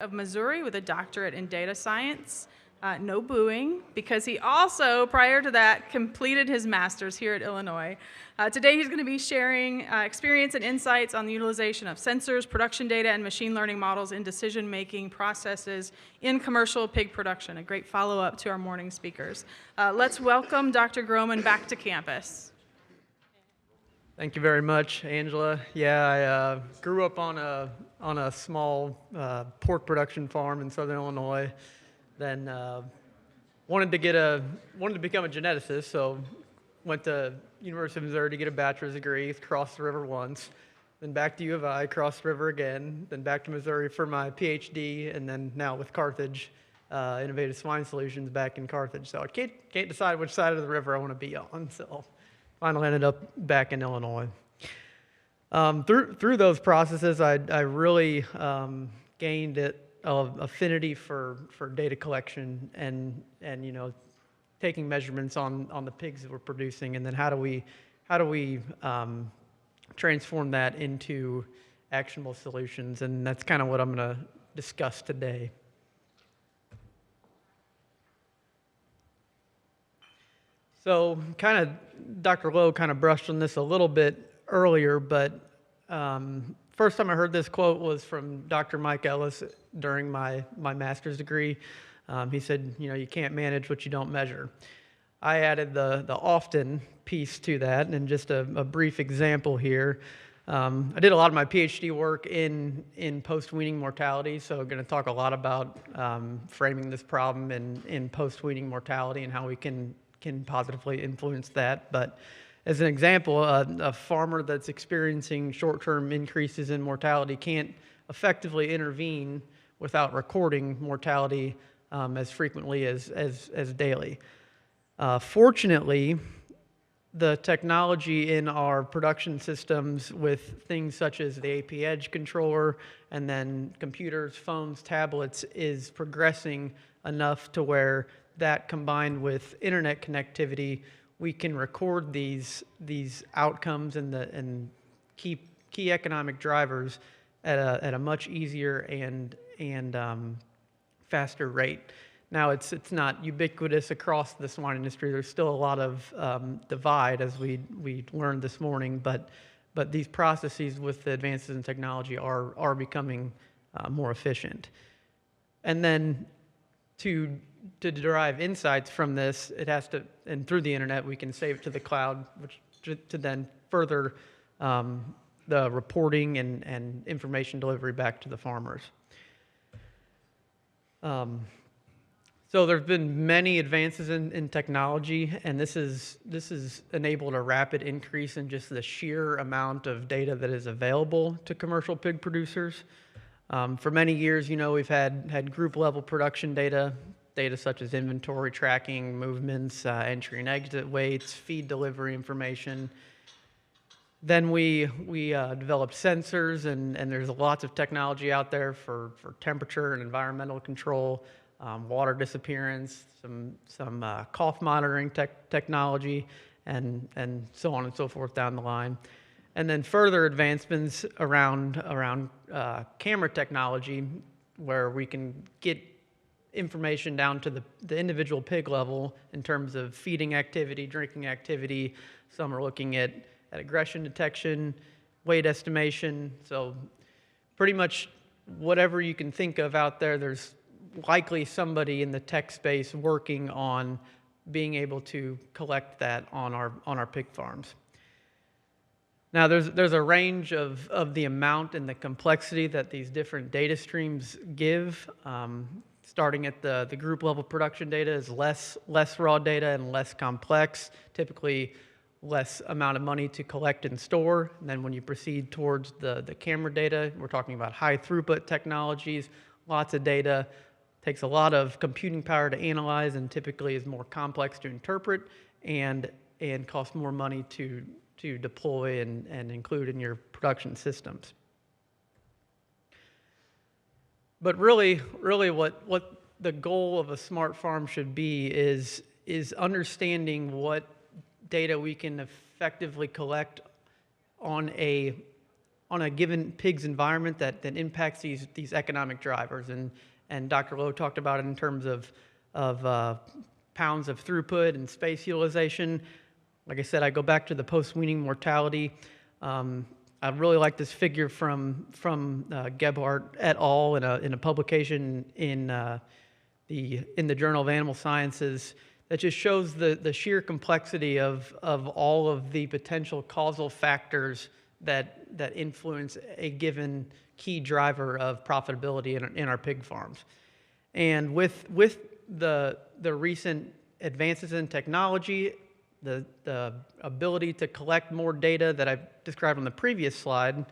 of Missouri with a doctorate in data science. No booing, because he also, prior to that, completed his master's here at Illinois. Today he's going to be sharing experience and insights on the utilization of sensors, production data, and machine learning models in decision-making processes in commercial pig production, a great follow-up to our morning speakers. Let's welcome Dr. Grohmann back to campus. Thank you very much, Angela. Yeah, I grew up on a small pork production farm in southern Illinois. Then wanted to become a geneticist, so went to University of Missouri to get a bachelor's degree, crossed the river once, then back to U of I, crossed the river again, then back to Missouri for my PhD, and then now with Carthage, Innovative Swine Solutions back in Carthage. So I can't decide which side of the river I want to be on, so finally ended up back in Illinois. Through those processes, I really gained affinity for data collection and taking measurements on the pigs that we're producing, and then how do we transform that into actionable solutions, and that's kind of what I'm going to discuss today. So Dr. Lowe kind of brushed on this a little bit earlier, but first time I heard this quote was from Dr. Mike Ellis during my master's degree. He said, you can't manage what you don't measure. I added the often piece to that, and just a brief example here. I did a lot of my PhD work in post-weaning mortality, so I'm going to talk a lot about framing this problem in post-weaning mortality and how we can positively influence that. But as an example, a farmer that's experiencing short-term increases in mortality can't effectively intervene without recording mortality as frequently as daily. Fortunately, the technology in our production systems with things such as the AP Edge controller and then computers, phones, tablets is progressing enough to where that combined with internet connectivity, we can record these outcomes and key economic drivers at a much easier and faster rate. Now it's not ubiquitous across the swine industry. There's still a lot of divide, as we learned this morning, but these processes with the advances in technology are becoming more efficient. And then to derive insights from this, it has to, and through the internet, we can save it to the cloud, which to then further the reporting and information delivery back to the farmers. So there's been many advances in technology, and this has enabled a rapid increase in just the sheer amount of data that is available to commercial pig producers. For many years, we've had group-level production data such as inventory tracking, movements, entry and exit weights, feed delivery information. Then we developed sensors, and there's lots of technology out there for temperature and environmental control, water disappearance, some cough monitoring technology, and so on and so forth down the line. And then further advancements around camera technology, where we can get information down to the individual pig level in terms of feeding activity, drinking activity. Some are looking at aggression detection, weight estimation. So pretty much whatever you can think of out there, there's likely somebody in the tech space working on being able to collect that on our pig farms. Now, there's a range of the amount and the complexity that these different data streams give. Starting at the group level production data is less raw data and less complex, typically less amount of money to collect and store. And then when you proceed towards the camera data, we're talking about high throughput technologies, lots of data, takes a lot of computing power to analyze, and typically is more complex to interpret and costs more money to deploy and include in your production systems. But really what the goal of a smart farm should be is understanding what data we can effectively collect on on a given pig's environment that impacts these economic drivers. And Dr. Lowe talked about it in terms of pounds of throughput and space utilization. Like I said, I go back to the post-weaning mortality. I really like this figure from Gebhardt et al. In a publication in the Journal of Animal Sciences that just shows the sheer complexity of all of the potential causal factors that influence a given key driver of profitability in our pig farms. And with the recent advances in technology, the ability to collect more data that I've described on the previous slide,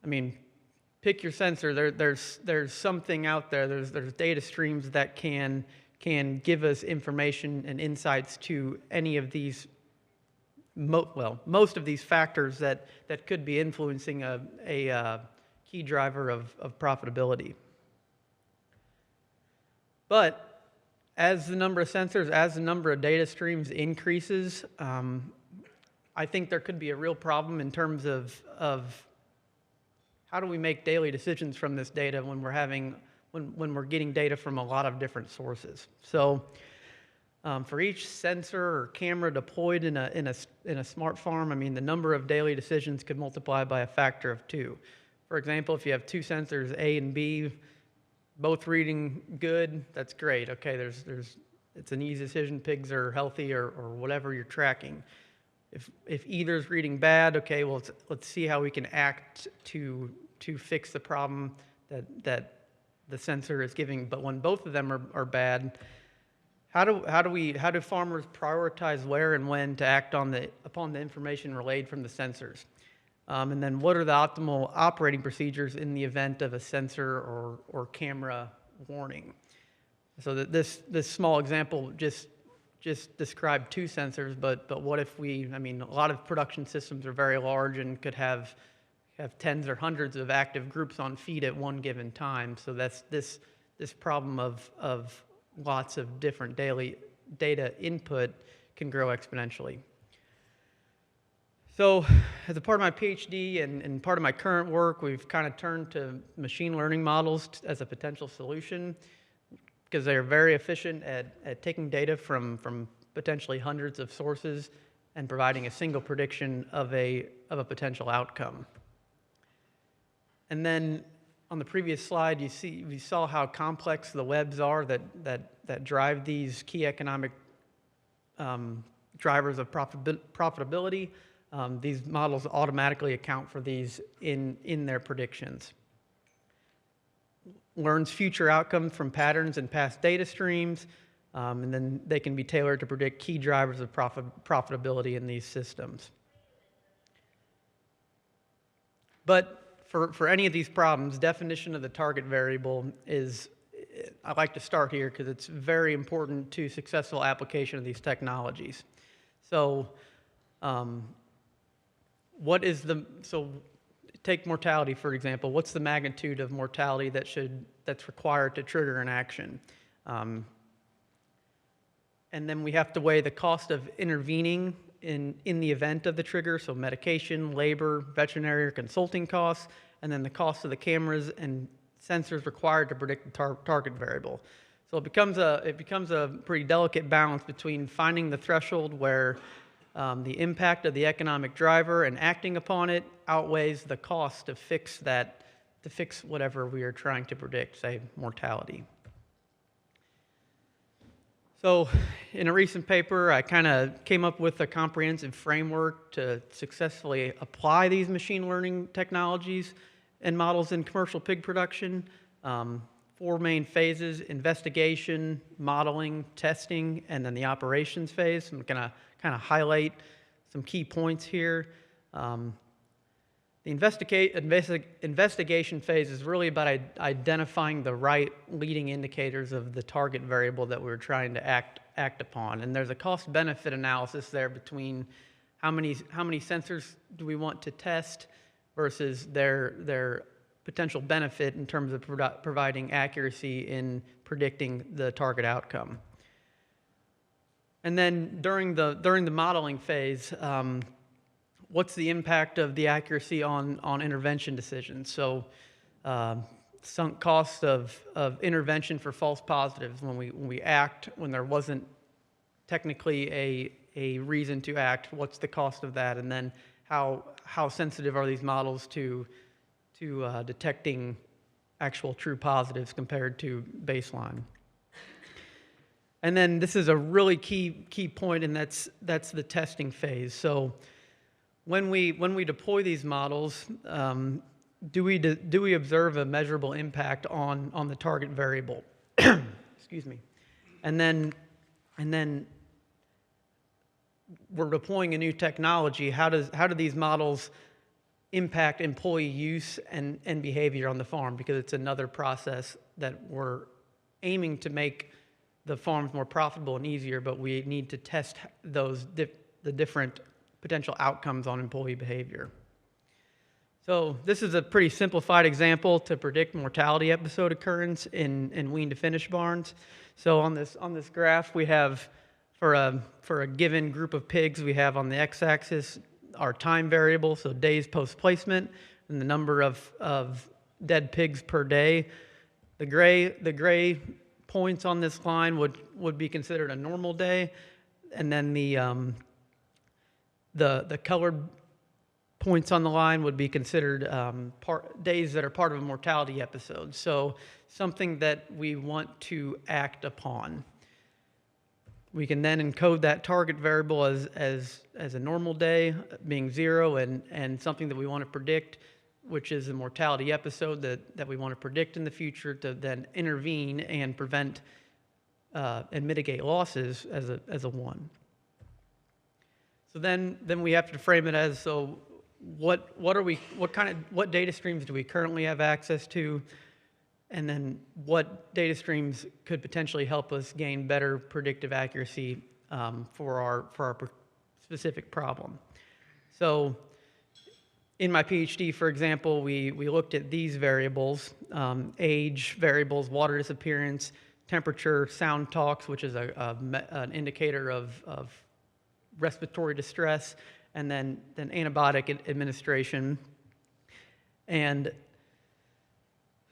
I mean, pick your sensor. There's something out there. There's data streams that can give us information and insights to any of these, most of these factors that could be influencing a key driver of profitability. But as the number of sensors, as the number of data streams increases, I think there could be a real problem in terms of how do we make daily decisions from this data when we're getting data from a lot of different sources. So for each sensor or camera deployed in a smart farm, I mean, the number of daily decisions could multiply by a factor of 2. For example, if you have 2 sensors, A and B, both reading good, that's great. Okay, it's an easy decision. Pigs are healthy or whatever you're tracking. If either is reading bad, okay, well, let's see how we can act to fix the problem that the sensor is giving. But when both of them are bad, how do farmers prioritize where and when to act upon the information relayed from the sensors? And then what are the optimal operating procedures in the event of a sensor or camera warning? So that this small example just described 2 sensors, but what if a lot of production systems are very large and could have tens or hundreds of active groups on feed at one given time. So that's this problem of lots of different daily data input can grow exponentially. So as a part of my PhD and part of my current work, we've kind of turned to machine learning models as a potential solution because they're very efficient at taking data from potentially hundreds of sources and providing a single prediction of a potential outcome. And then on the previous slide, we saw how complex the webs are that drive these key economic drivers of profitability. These models automatically account for these in their predictions. Learns future outcomes from patterns and past data streams, and then they can be tailored to predict key drivers of profitability in these systems. But for any of these problems, definition of the target variable is, I like to start here because it's very important to successful application of these technologies. So, take mortality, for example. What's the magnitude of mortality that's required to trigger an action? And then we have to weigh the cost of intervening in the event of the trigger, so medication, labor, veterinary or consulting costs, and then the cost of the cameras and sensors required to predict the target variable. So it becomes a pretty delicate balance between finding the threshold where the impact of the economic driver and acting upon it outweighs the cost to fix whatever we are trying to predict, say mortality. So in a recent paper, I kind of came up with a comprehensive framework to successfully apply these machine learning technologies and models in commercial pig production. 4 main phases: investigation, modeling, testing, and then the operations phase. I'm going to kind of highlight some key points here. The investigation phase is really about identifying the right leading indicators of the target variable that we're trying to act upon. And there's a cost-benefit analysis there between how many sensors do we want to test versus their potential benefit in terms of providing accuracy in predicting the target outcome. And then during the modeling phase, what's the impact of the accuracy on intervention decisions? So sunk cost of intervention for false positives when we act when there wasn't technically a reason to act. What's the cost of that? And then how sensitive are these models to detecting actual true positives compared to baseline? And then this is a really key point, and that's the testing phase. So when we deploy these models, do we observe a measurable impact on the target variable? Excuse me. And then we're deploying a new technology. How do these models impact employee use and behavior on the farm? Because it's another process that we're aiming to make the farms more profitable and easier, but we need to test the different potential outcomes on employee behavior. So this is a pretty simplified example to predict mortality episode occurrence in wean to finish barns. So on this graph, we have for a given group of pigs, we have on the x-axis our time variable, so days post-placement, and the number of dead pigs per day. The gray points on this line would be considered a normal day, and then the colored points on the line would be considered days that are part of a mortality episode. So something that we want to act upon. We can then encode that target variable as a normal day, being 0, and something that we want to predict, which is a mortality episode that we want to predict in the future to then intervene and prevent and mitigate losses as a 1. So then we have to frame it as, so what data streams do we currently have access to? And then what data streams could potentially help us gain better predictive accuracy for our specific problem? So in my PhD, for example, we looked at these variables, age variables, water disappearance, temperature, sound talks, which is an indicator of respiratory distress, and then antibiotic administration. And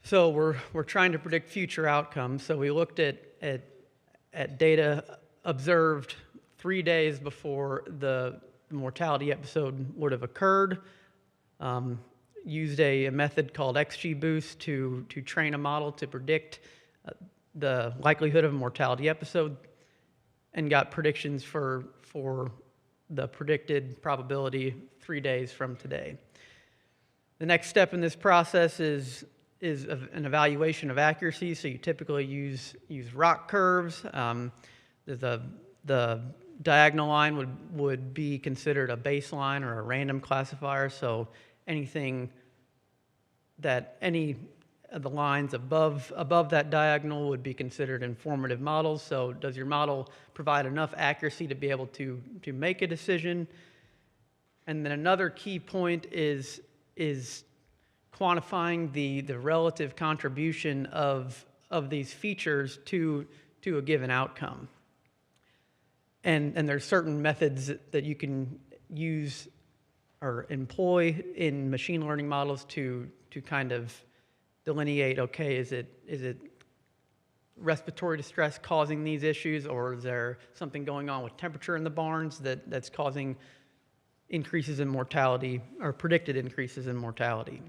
so we're trying to predict future outcomes. So we looked at data observed 3 days before the mortality episode would have occurred. Used a method called XGBoost to train a model to predict the likelihood of a mortality episode, and got predictions for the predicted probability 3 days from today. The next step in this process is an evaluation of accuracy. So you typically use rock curves. The diagonal line would be considered a baseline or a random classifier. So any of the lines above that diagonal would be considered informative models. So does your model provide enough accuracy to be able to make a decision? And then another key point is quantifying the relative contribution of these features to a given outcome. And there's certain methods that you can use or employ in machine learning models to kind of delineate, okay, is it respiratory distress causing these issues, or is there something going on with temperature in the barns that's causing increases in mortality or predicted increases in mortality?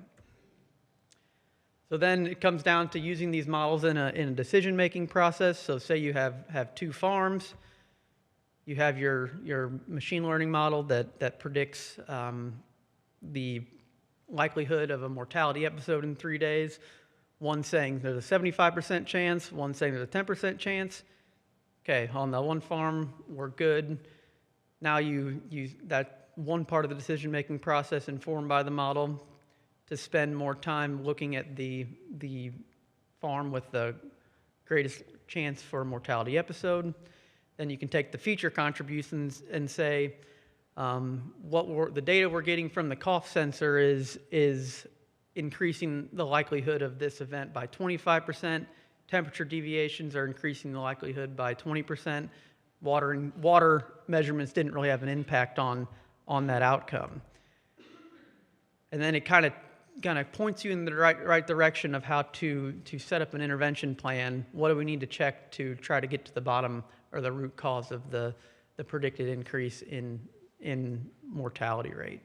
So then it comes down to using these models in a decision-making process. So say you have 2 farms. You have your machine learning model that predicts the likelihood of a mortality episode in 3 days. One saying there's a 75% chance, one saying there's a 10% chance. Okay, on the one farm, we're good. Now you use that one part of the decision-making process informed by the model to spend more time looking at the farm with the greatest chance for a mortality episode. Then you can take the feature contributions and say, the data we're getting from the cough sensor is increasing the likelihood of this event by 25%. Temperature deviations are increasing the likelihood by 20%. Water measurements didn't really have an impact on that outcome. And then it kind of points you in the right direction of how to set up an intervention plan. What do we need to check to try to get to the bottom or the root cause of the predicted increase in mortality rate?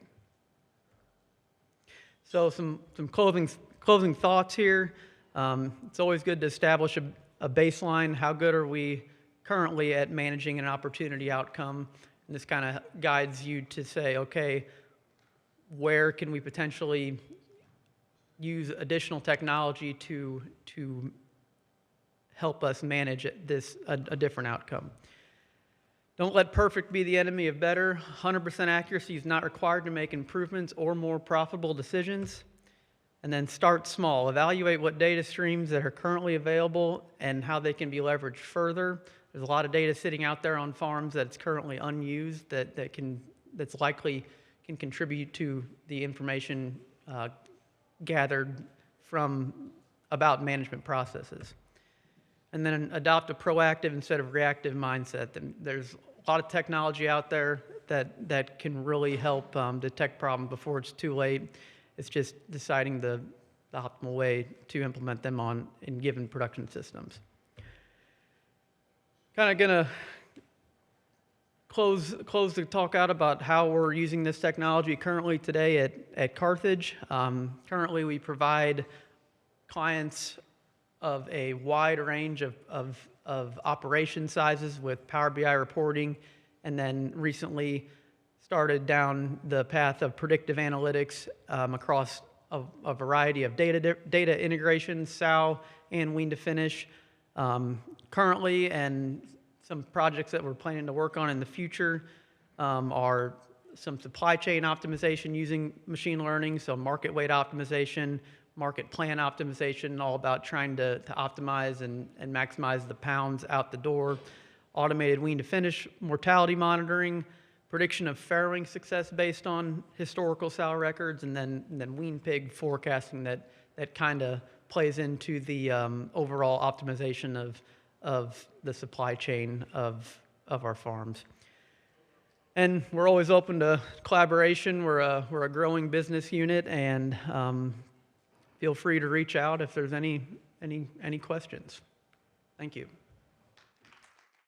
So some closing thoughts here. It's always good to establish a baseline. How good are we currently at managing an opportunity outcome? And this kind of guides you to say, okay, where can we potentially use additional technology to help us manage a different outcome? Don't let perfect be the enemy of better. 100% accuracy is not required to make improvements or more profitable decisions. And then start small. Evaluate what data streams that are currently available and how they can be leveraged further. There's a lot of data sitting out there on farms that's currently unused that's likely can contribute to the information gathered about management processes. And then adopt a proactive instead of reactive mindset. There's a lot of technology out there that can really help detect problems before it's too late. It's just deciding the optimal way to implement them in given production systems. Kind of gonna close the talk out about how we're using this technology currently today at Carthage. Currently, we provide clients of a wide range of operation sizes with Power BI reporting, and then recently started down the path of predictive analytics across a variety of data integration, sow and wean to finish. Currently, and some projects that we're planning to work on in the future are some supply chain optimization using machine learning, so market weight optimization, market plan optimization, all about trying to optimize and maximize the pounds out the door. Automated wean to finish, mortality monitoring, prediction of farrowing success based on historical sow records, and then wean pig forecasting that kind of plays into the overall optimization of the supply chain of our farms. And we're always open to collaboration. We're a growing business unit, and feel free to reach out if there's any questions. Thank you.